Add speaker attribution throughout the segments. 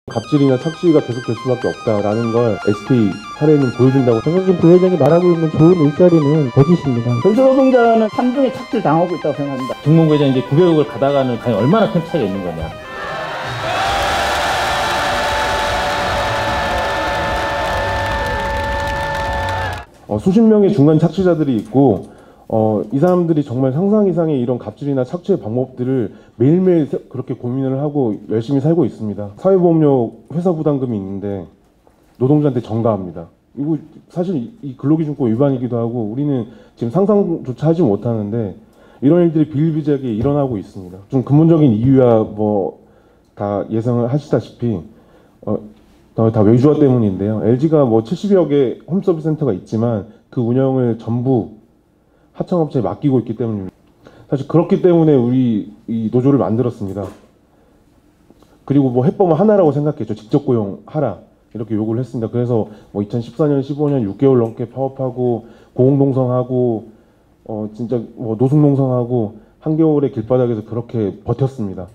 Speaker 1: 갑질이나 착취가 계속될 수밖에 없다라는 걸 SK 사례는 보여준다고.
Speaker 2: 정영진 부회장이 말하고 있는 좋은 일자리는 거짓입니다.
Speaker 3: 건설노동자는 3등의 착취를 당하고 있다고 생각합니다.
Speaker 4: 중문 부회장이 이제 900억을 받아가는 과연 얼마나 큰 차이가 있는 거냐.
Speaker 1: 수십 명의 중간 착취자들이 있고 이 사람들이 정말 상상 이상의 이런 갑질이나 착취의 방법들을 매일매일 그렇게 고민을 하고 열심히 살고 있습니다. 사회보험료 회사 부담금이 있는데 노동자한테 전가합니다. 이거 사실 이 근로기준법 위반이기도 하고 우리는 지금 상상조차 하지 못하는데 이런 일들이 비일비재하게 일어나고 있습니다. 좀 근본적인 이유야 뭐 다 예상을 하시다시피 다 외주화 때문인데요. LG가 뭐 70여 개 홈서비스 센터가 있지만 그 운영을 전부 하청업체에 맡기고 있기 때문입니다. 사실 그렇기 때문에 우리 이 노조를 만들었습니다. 그리고 뭐 해법은 하나라고 생각했죠. 직접 고용하라 이렇게 요구를 했습니다. 그래서 뭐 2014년, 15년 6개월 넘게 파업하고 고공농성하고 진짜 뭐 노숙농성하고 한겨울에 길바닥에서 그렇게 버텼습니다.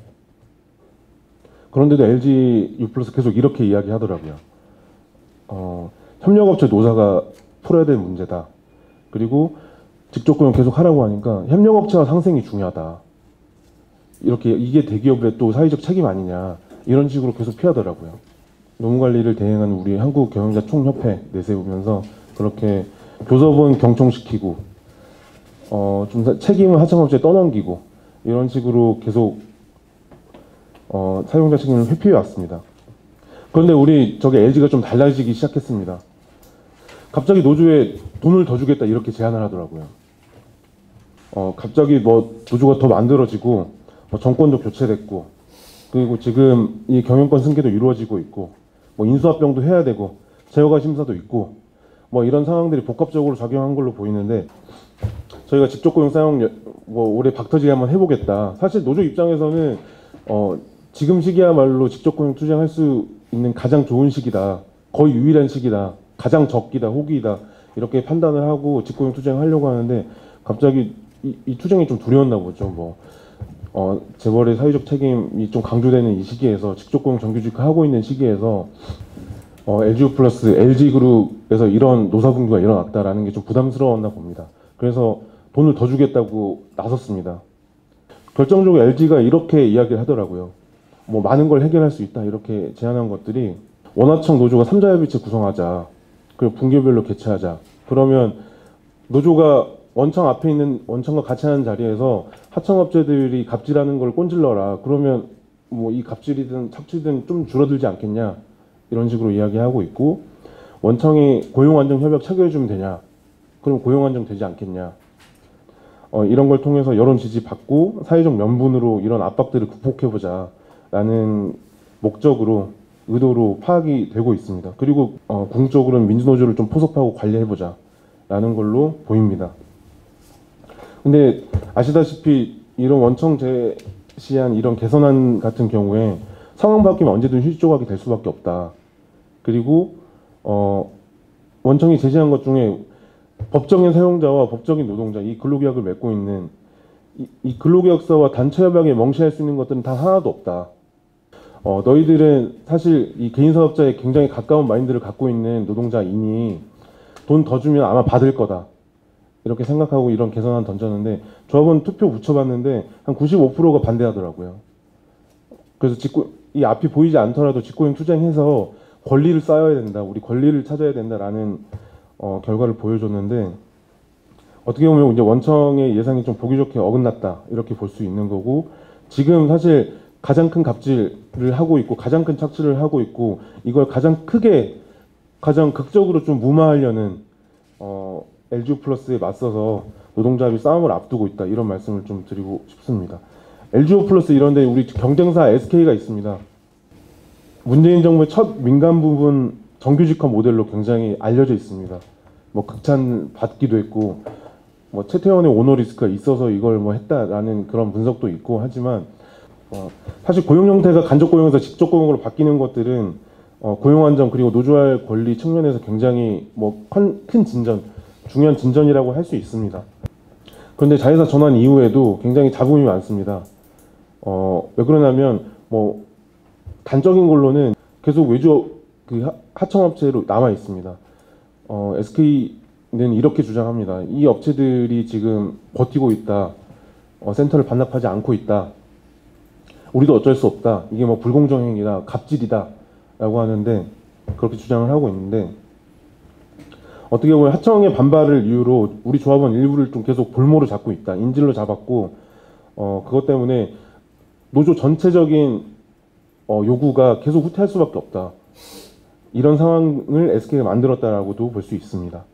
Speaker 1: 그런데도 LG U+ 계속 이렇게 이야기하더라고요. 협력업체 노사가 풀어야 될 문제다. 그리고 직접 고용 계속 하라고 하니까 협력업체와 상생이 중요하다. 이렇게 이게 대기업의 또 사회적 책임 아니냐 이런 식으로 계속 피하더라고요. 노무관리를 대행하는 우리 한국경영자 총협회 내세우면서 그렇게 교섭은 경총시키고 좀 책임을 하청업체에 떠넘기고 이런 식으로 계속 사용자 책임을 회피해 왔습니다. 그런데 우리 LG가 좀 달라지기 시작했습니다. 갑자기 노조에 돈을 더 주겠다 이렇게 제안을 하더라고요. 갑자기 뭐 노조가 더 만들어지고 정권도 교체됐고 그리고 지금 이 경영권 승계도 이루어지고 있고 뭐 인수합병도 해야 되고 재허가 심사도 있고 뭐 이런 상황들이 복합적으로 작용한 걸로 보이는데 저희가 직접 고용 사용 뭐 올해 박터지게 한번 해보겠다. 사실 노조 입장에서는 지금 시기야말로 직접 고용 투쟁할 수 있는 가장 좋은 시기다. 거의 유일한 시기다. 가장 적기다. 호기이다. 이렇게 판단을 하고 직고용 투쟁하려고 하는데 갑자기 이 투쟁이 좀 두려웠나 보죠. 재벌의 사회적 책임이 좀 강조되는 이 시기에서 직접 고용 정규직화 하고 있는 시기에서 LG U+ LG그룹에서 이런 노사분규가 일어났다라는 게 좀 부담스러웠나 봅니다. 그래서 돈을 더 주겠다고 나섰습니다. 결정적으로 LG가 이렇게 이야기를 하더라고요. 뭐 많은 걸 해결할 수 있다 이렇게 제안한 것들이 원하청 노조가 3자협의체 구성하자. 그리고 분기별로 개최하자. 그러면 노조가 원청 앞에 있는 원청과 같이 하는 자리에서 하청업체들이 갑질하는 걸 꼰질러라. 그러면 뭐 이 갑질이든 착취든 좀 줄어들지 않겠냐. 이런 식으로 이야기하고 있고 원청이 고용안정협약 체결해주면 되냐. 그럼 고용안정 되지 않겠냐. 이런 걸 통해서 여론 지지 받고 사회적 명분으로 이런 압박들을 극복해보자. 라는 목적으로 의도로 파악이 되고 있습니다. 그리고 궁극적으로는 민주노조를 좀 포섭하고 관리해보자 라는 걸로 보입니다. 근데 아시다시피 이런 원청 제시한 이런 개선안 같은 경우에 상황 바뀌면 언제든 휴지 조각이 될 수밖에 없다. 그리고 원청이 제시한 것 중에 법정의 사용자와 법적인 노동자 이 근로계약을 맺고 있는 이 근로계약서와 단체협약에 명시할 수 있는 것들은 단 하나도 없다. 너희들은 사실 이 개인사업자에 굉장히 가까운 마인드를 갖고 있는 노동자이니 돈 더 주면 아마 받을 거다. 이렇게 생각하고 이런 개선안 던졌는데 조합원 투표 붙여봤는데 한 95%가 반대하더라고요. 그래서 이 앞이 보이지 않더라도 직고용 투쟁해서 권리를 쌓아야 된다. 우리 권리를 찾아야 된다라는 결과를 보여줬는데 어떻게 보면 이제 원청의 예상이 좀 보기 좋게 어긋났다. 이렇게 볼 수 있는 거고 지금 사실 가장 큰 갑질을 하고 있고 가장 큰 착취를 하고 있고 이걸 가장 크게 가장 극적으로 좀 무마하려는 LG U+에 맞서서 노동자합이 싸움을 앞두고 있다 이런 말씀을 좀 드리고 싶습니다. LG U+ 이런데 우리 경쟁사 SK가 있습니다. 문재인 정부의 첫 민간 부분 정규직화 모델로 굉장히 알려져 있습니다. 뭐 극찬 받기도 했고 뭐 최태원의 오너 리스크가 있어서 이걸 뭐 했다라는 그런 분석도 있고 하지만 사실 고용 형태가 간접 고용에서 직접 고용으로 바뀌는 것들은 고용 안정 그리고 노조할 권리 측면에서 굉장히 뭐 큰 진전, 중요한 진전이라고 할 수 있습니다. 그런데 자회사 전환 이후에도 굉장히 잡음이 많습니다. 왜 그러냐면 뭐 단적인 걸로는 계속 외주 하청업체로 남아 있습니다. SK는 이렇게 주장합니다. 이 업체들이 지금 버티고 있다. 센터를 반납하지 않고 있다. 우리도 어쩔 수 없다. 이게 뭐 불공정행위다, 갑질이다 라고 하는데, 그렇게 주장을 하고 있는데, 어떻게 보면 하청의 반발을 이유로 우리 조합원 일부를 좀 계속 볼모로 잡고 있다. 인질로 잡았고, 그것 때문에 노조 전체적인 요구가 계속 후퇴할 수밖에 없다. 이런 상황을 SK가 만들었다라고도 볼 수 있습니다.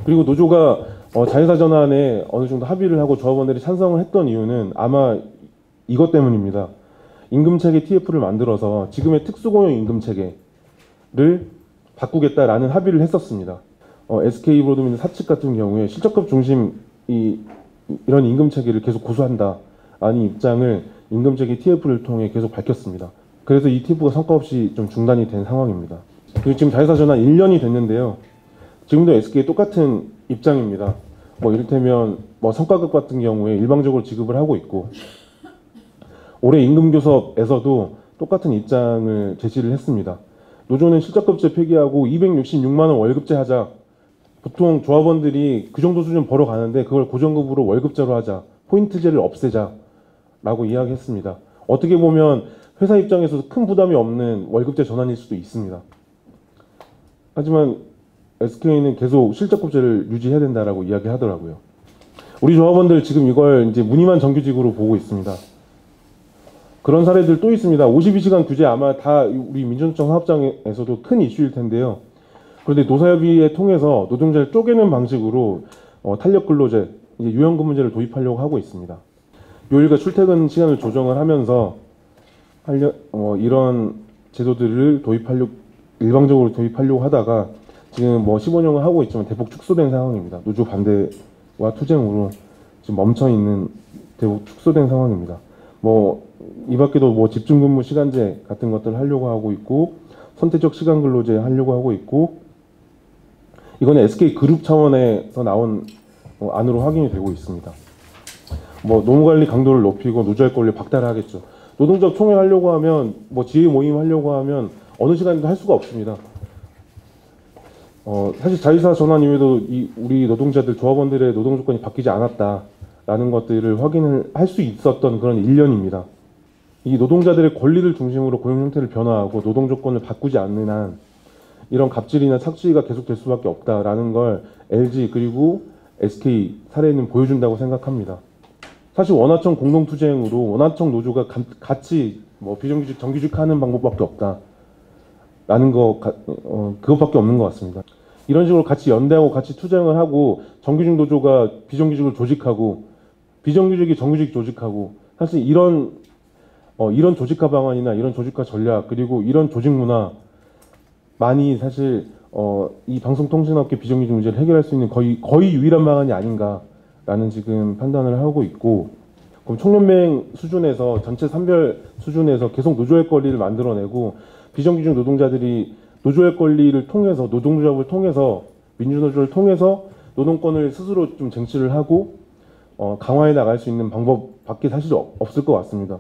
Speaker 1: 그리고 노조가 자회사 전환에 어느 정도 합의를 하고 조합원들이 찬성을 했던 이유는 아마 이것 때문입니다. 임금체계 TF를 만들어서 지금의 특수고용 임금체계를 바꾸겠다라는 합의를 했었습니다. SK브로드민드 사측 같은 경우에 실적급 중심 이런 임금체계를 계속 고수한다. 라는 입장을 임금체계 TF를 통해 계속 밝혔습니다. 그래서 이 TF가 성과 없이 좀 중단이 된 상황입니다. 그리고 지금 자회사 전환 1년이 됐는데요. 지금도 SK 똑같은 입장입니다. 뭐 이를테면 뭐 성과급 같은 경우에 일방적으로 지급을 하고 있고, 올해 임금교섭에서도 똑같은 입장을 제시를 했습니다. 노조는 실적급제 폐기하고 266만 원 월급제 하자. 보통 조합원들이 그 정도 수준 벌어가는데 그걸 고정급으로 월급제로 하자. 포인트제를 없애자. 라고 이야기했습니다. 어떻게 보면 회사 입장에서도 큰 부담이 없는 월급제 전환일 수도 있습니다. 하지만 SK는 계속 실적급제를 유지해야 된다라고 이야기하더라고요. 우리 조합원들 지금 이걸 이제 무늬만 정규직으로 보고 있습니다. 그런 사례들 또 있습니다. 52시간 규제 아마 다 우리 민주노총 사업장에서도 큰 이슈일 텐데요. 그런데 노사협의회 통해서 노동자를 쪼개는 방식으로 탄력근로제, 이제 유연근무제를 도입하려고 하고 있습니다. 요일과 출퇴근 시간을 조정을 하면서 이런 제도들을 일방적으로 도입하려고 하다가 지금 뭐 15년을 하고 있지만 대폭 축소된 상황입니다. 노조 반대와 투쟁으로 지금 멈춰 있는 대폭 축소된 상황입니다. 이 밖에도 뭐 집중근무 시간제 같은 것들을 하려고 하고 있고, 선택적 시간 근로제 하려고 하고 있고, 이거는 SK 그룹 차원에서 나온 안으로 확인이 되고 있습니다. 노무관리 강도를 높이고 노조할 권리를 박탈하겠죠. 노동적 총회하려고 하면, 지회 모임 하려고 하면 어느 시간에도 할 수가 없습니다. 사실 자회사 전환 이후에도 우리 노동자들, 조합원들의 노동 조건이 바뀌지 않았다라는 것들을 확인을 할 수 있었던 그런 1년입니다. 이 노동자들의 권리를 중심으로 고용 형태를 변화하고 노동 조건을 바꾸지 않는 한 이런 갑질이나 착취가 계속될 수밖에 없다라는 걸 LG 그리고 SK 사례는 보여준다고 생각합니다. 사실 원하청 공동투쟁으로 원하청 노조가 같이 비정규직, 정규직 하는 방법밖에 없다라는 그것밖에 없는 것 같습니다. 이런 식으로 같이 연대하고 같이 투쟁을 하고 정규직 노조가 비정규직을 조직하고 비정규직이 정규직 조직하고, 사실 이런 조직화 방안이나 이런 조직화 전략 그리고 이런 조직 문화 많이 사실 이 방송통신업계 비정규직 문제를 해결할 수 있는 거의 유일한 방안이 아닌가라는 지금 판단을 하고 있고, 그럼 총연맹 수준에서 전체 산별 수준에서 계속 노조의 권리를 만들어내고 비정규직 노동자들이 노조의 권리를 통해서 노동조합을 통해서 민주노조를 통해서 노동권을 스스로 좀 쟁취를 하고 강화해 나갈 수 있는 방법밖에 사실 없을 것 같습니다.